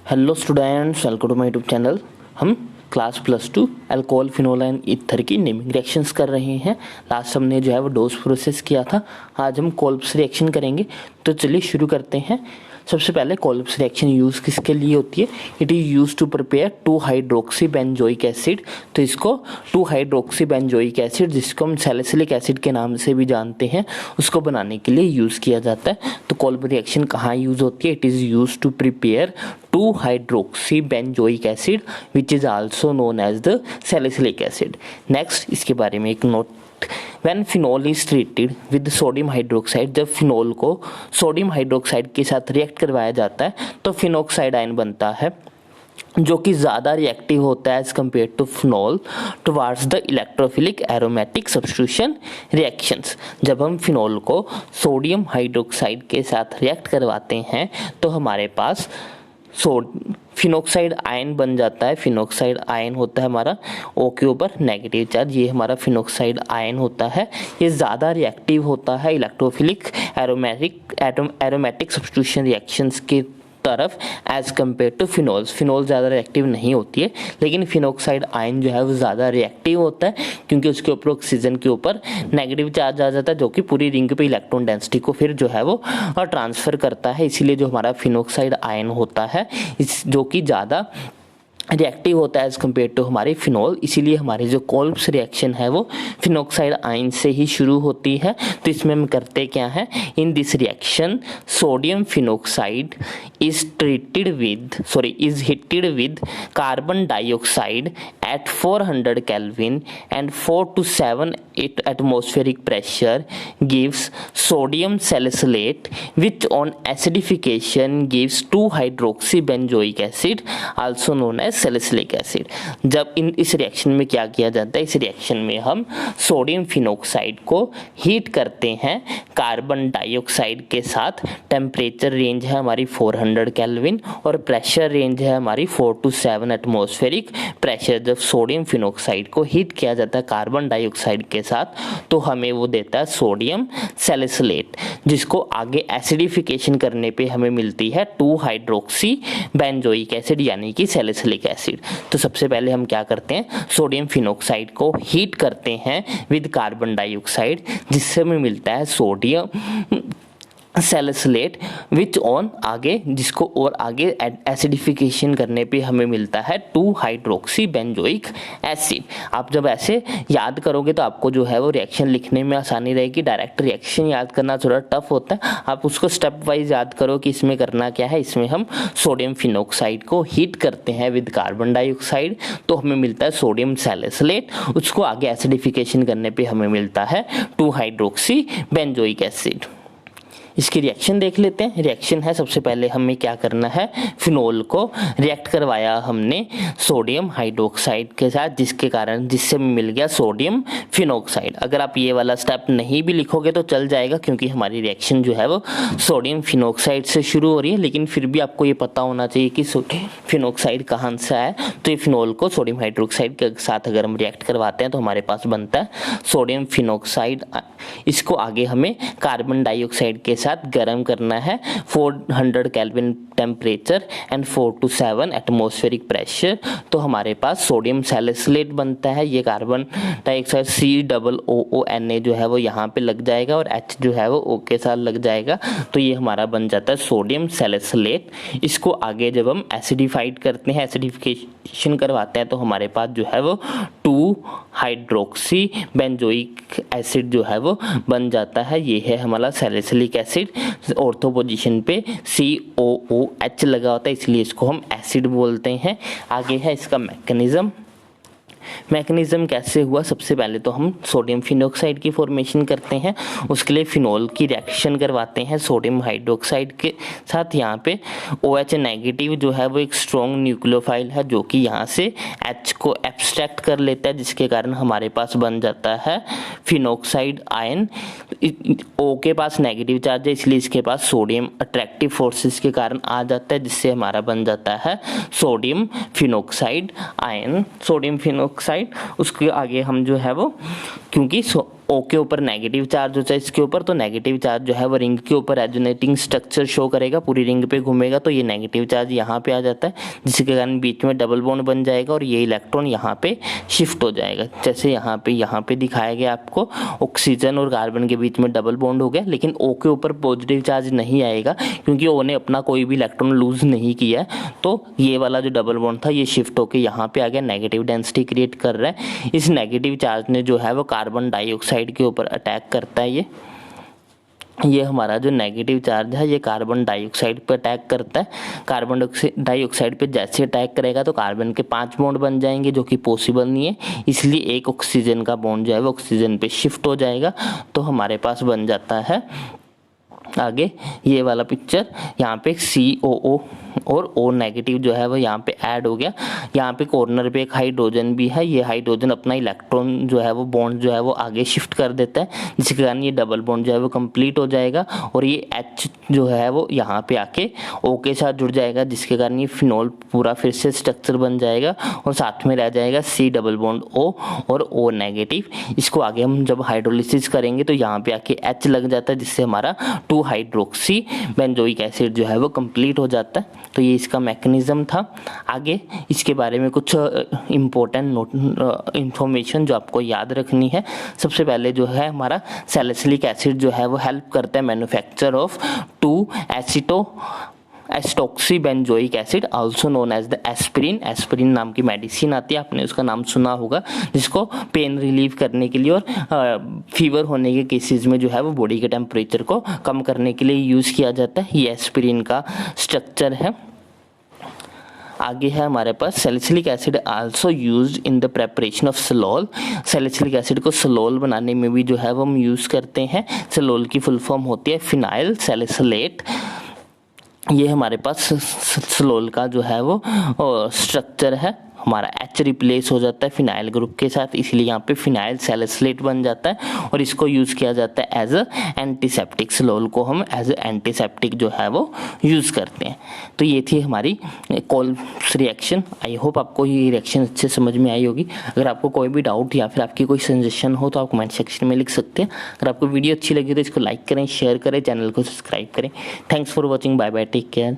Hello students, welcome to my YouTube channel. हम class +2 alcohol phenol and ether की naming reactions कर रहे हैं। लास्ट हमने जो है वो डोज प्रोसेस किया था। आज हम कोल्ब्स रिएक्शन करेंगे। तो चलिए शुरू करते हैं। सबसे पहले कोल्ब्स रिएक्शन यूज़ किसके लिए होती है? It is use to prepare 2 hydroxy benzoic acid. तो इसको 2 हाइड्रोक्सी बेंजोइक एसिड, जिसको हम सैलिसिलिक एसिड के नाम से भी जानते हैं, उसको बनाने के लिए यूज़ किया जाता है। तो कोल्ब रिएक्शन कहाँ यूज़ होती है? It is use to prepare 2 hydroxy benzoic acid which is also known as the salicylic acid. Next, इसके बारे में एक नोट। When phenol is treated with sodium hydroxide, जब फिनोल को सोडियम हाइड्रोक्साइड के साथ रिएक्ट करवाया जाता है तो फिनोक्साइड आयन बनता है, जो कि ज़्यादा रिएक्टिव होता है as compare to phenol towards the electrophilic aromatic substitution reactions. जब हम फिनोल को सोडियम हाइड्रोक्साइड के साथ रिएक्ट करवाते हैं तो हमारे पास फिनोक्साइड आयन बन जाता है। फिनोक्साइड आयन होता है हमारा O के ऊपर नेगेटिव चार्ज, ये हमारा फिनोक्साइड आयन होता है। ये ज़्यादा रिएक्टिव होता है इलेक्ट्रोफिलिक एरोमेटिक सब्स्टिट्यूशन रिएक्शंस की तरफ as compare to phenols. Phenol ज़्यादा रिएक्टिव नहीं होती है, लेकिन फिनोक्साइड आयन जो है वो ज़्यादा रिएक्टिव होता है, क्योंकि उसके ऊपर ऑक्सीजन के ऊपर नेगेटिव चार्ज आ जाता है, जो कि पूरी रिंग पे इलेक्ट्रॉन डेंसिटी को फिर जो है वो ट्रांसफ़र करता है। इसीलिए जो हमारा फिनोक्साइड आयन होता है जो कि ज़्यादा रिएक्टिव होता है एज कम्पेयर टू हमारे फिनोल। इसीलिए हमारी जो कोल्ब्स रिएक्शन है वो फिनोक्साइड आयन से ही शुरू होती है। तो इसमें हम करते क्या है? In this reaction sodium phenoxide is heated with carbon dioxide at 400 Kelvin and 4 to 7 atmospheric pressure gives sodium salicylate, which on acidification gives 2-hydroxybenzoic acid, also known as salicylic acid। जब इस रिएक्शन में क्या किया जाता है? इस reaction में हम सोडियम फिनोक्साइड को हीट करते हैं कार्बन डाइऑक्साइड के साथ। टेम्परेचर रेंज है हमारी 400 केल्विन और प्रेशर रेंज है हमारी 4 to 7 एटमॉस्फेरिक प्रेशर। जब सोडियम फिनोक्साइड को हीट किया जाता है कार्बन डाइऑक्साइड के साथ तो हमें वो देता है सोडियम सैलिसिलेट, जिसको आगे एसिडिफिकेशन करने पे हमें मिलती है 2-हाइड्रोक्सी बेंजोइक एसिड यानी कि सैलिसिलिक एसिड। तो सबसे पहले हम क्या करते हैं? सोडियम फिनोक्साइड को हीट करते हैं विद कार्बन डाइऑक्साइड, जिससे हमें मिलता है सोडियम सैलिसिलेट विच ऑन आगे, जिसको और आगे एसिडिफिकेशन करने पे हमें मिलता है 2-हाइड्रोक्सी बेंजोइक एसिड। आप जब ऐसे याद करोगे तो आपको जो है वो रिएक्शन लिखने में आसानी रहेगी। डायरेक्ट रिएक्शन याद करना थोड़ा टफ होता है, आप उसको स्टेप वाइज याद करो कि इसमें करना क्या है। इसमें हम सोडियम फिनोक्साइड को हीट करते हैं विद कार्बन डाइऑक्साइड तो हमें मिलता है सोडियम सैलिसिलेट, उसको आगे एसिडिफिकेशन करने पे हमें मिलता है 2-हाइड्रोक्सी बेंजोइक एसिड। इसकी रिएक्शन देख लेते हैं। रिएक्शन है, सबसे पहले हमें क्या करना है? फिनोल को रिएक्ट करवाया हमने सोडियम हाइड्रोक्साइड के साथ, जिससे मिल गया सोडियम फिनोक्साइड। अगर आप ये वाला स्टेप नहीं भी लिखोगे तो चल जाएगा, क्योंकि हमारी रिएक्शन जो है वो सोडियम फिनोक्साइड से शुरू हो रही है, लेकिन फिर भी आपको ये पता होना चाहिए कि सोडियम फिनोक्साइड कहाँ से आया। तो ये फिनोल को सोडियम हाइड्रोक्साइड के साथ अगर हम रिएक्ट करवाते हैं तो हमारे पास बनता है सोडियम फिनोक्साइड। इसको आगे हमें कार्बन डाइऑक्साइड के साथ गर्म करना है 400 kelvin temperature and 4 to 7 atmospheric pressure. तो हमारे पास सोडियम सैलिसिलेट बनता है। ये कार्बन डाइऑक्साइड COONA जो है वो यहाँ पे लग जाएगा और H जो है वो O के साथ लग जाएगा, तो ये हमारा बन जाता है सोडियम सैलिसिलेट। इसको आगे जब हम एसिडिफाइड करते हैं, एसिडिफिकेशन करवाते हैं, तो हमारे पास जो है वो 2-हाइड्रोक्सी बेंजोइक एसिड जो है वो बन जाता है। ये है हमारा सैलिसिलिक एसिड। ऑर्थो पोजीशन पे COOH लगा होता है, इसलिए इसको हम एसिड बोलते हैं। आगे है इसका मैकेनिज्म कैसे हुआ? सबसे पहले तो हम सोडियम फिनोक्साइड की फॉर्मेशन करते हैं, उसके लिए फिनोल की रिएक्शन करवाते हैं सोडियम हाइड्रोक्साइड के साथ। यहाँ पे OH नेगेटिव जो है वो एक स्ट्रॉन्ग न्यूक्लियोफाइल है, जो कि यहाँ से H को एब्स्ट्रैक्ट कर लेता है, जिसके कारण हमारे पास बन जाता है फिनोक्साइड आयन। O के पास नेगेटिव चार्ज है, इसलिए इसके पास सोडियम अट्रैक्टिव फोर्सेस के कारण आ जाता है, जिससे हमारा बन जाता है sodium phenoxide ion. Sodium phenoxide उसके आगे हम जो है वो, क्योंकि O के ऊपर नेगेटिव चार्ज होता है इसके ऊपर, तो नेगेटिव चार्ज जो है वो रिंग के ऊपर रेजोनेटिंग स्ट्रक्चर शो करेगा, पूरी रिंग पे घूमेगा, तो ये नेगेटिव चार्ज यहाँ पे आ जाता है, जिसके कारण बीच में डबल बॉन्ड बन जाएगा और ये इलेक्ट्रॉन यहाँ पे शिफ्ट हो जाएगा। जैसे यहाँ पे दिखाया गया आपको, ऑक्सीजन और कार्बन के बीच में डबल बॉन्ड हो गया, लेकिन O के ऊपर पॉजिटिव चार्ज नहीं आएगा क्योंकि O ने अपना कोई भी इलेक्ट्रॉन लूज नहीं किया है, तो ये वाला जो डबल बॉन्ड था ये शिफ्ट होकर यहाँ पे आ गया, नेगेटिव डेंसिटी क्रिएट कर रहा है। इस नेगेटिव चार्ज ने जो है वो कार्बन डाइऑक्साइड के ऊपर अटैक करता है। ये हमारा जो नेगेटिव चार्ज है ये कार्बन डाइऑक्साइड पे अटैक करता है। कार्बन डाइऑक्साइड पे जैसे अटैक करेगा तो कार्बन के 5 बॉन्ड बन जाएंगे, जो कि पॉसिबल नहीं है, इसलिए एक ऑक्सीजन का बॉन्ड जो है वो ऑक्सीजन पे शिफ्ट हो जाएगा, तो हमारे पास बन जाता है आगे ये वाला पिक्चर। यहाँ पे COO और O नेगेटिव जो है वो यहाँ पे ऐड हो गया। यहाँ पे कॉर्नर पे एक हाइड्रोजन भी है, ये हाइड्रोजन अपना इलेक्ट्रॉन जो है वो बॉन्ड जो है वो आगे शिफ्ट कर देता है, जिसके कारण ये डबल बॉन्ड जो है वो कंप्लीट हो जाएगा और ये H जो है वो यहाँ पे आके O के साथ जुड़ जाएगा, जिसके कारण ये फिनोल पूरा फिर से स्ट्रक्चर बन जाएगा और साथ में रह जाएगा C डबल बॉन्ड O और O नेगेटिव। इसको आगे हम जब हाइड्रोलिसिस करेंगे तो यहाँ पे आके H लग जाता है, जिससे हमारा 2 हाइड्रोक्सी बेंजोइक एसिड जो है वो कंप्लीट हो जाता है। तो ये इसका मैकेनिज्म था। आगे इसके बारे में कुछ इम्पोर्टेंट इंफॉर्मेशन जो आपको याद रखनी है। सबसे पहले जो है हमारा सैलिसिलिक एसिड जो है वो हेल्प करता है manufacture of 2 acetoxy benzoic acid also known as the aspirin. Aspirin नाम की मेडिसिन आती है, आपने उसका नाम सुना होगा, जिसको पेन रिलीव करने के लिए और फीवर होने के केसेस में जो है वो बॉडी के टेम्परेचर को कम करने के लिए यूज़ किया जाता है। ये एस्पिरिन का स्ट्रक्चर है। आगे है हमारे पास salicylic acid also used in the preparation of salol. Salicylic acid को सलोल बनाने में भी जो है वो हम यूज़ करते हैं। सलोल की फुल फॉर्म होती है फिनाइल सैलिसिलेट। ये हमारे पास सलोल का जो है वो स्ट्रक्चर है, हमारा H रिप्लेस हो जाता है फिनाइल ग्रुप के साथ, इसलिए यहाँ पे फिनाइल सैलिसिलेट बन जाता है और इसको यूज़ किया जाता है एज अ एंटीसेप्टिक। सलोल को हम एज अ एंटीसेप्टिक जो है वो यूज़ करते हैं। तो ये थी हमारी कोल्स रिएक्शन। आई होप आपको ये रिएक्शन अच्छे समझ में आई होगी। अगर आपको कोई भी डाउट या फिर आपकी कोई सजेशन हो तो आप कमेंट सेक्शन में लिख सकते हैं। अगर आपको वीडियो अच्छी लगी तो इसको लाइक करें, शेयर करें, चैनल को सब्सक्राइब करें। Thanks for watching, bye bye, take care.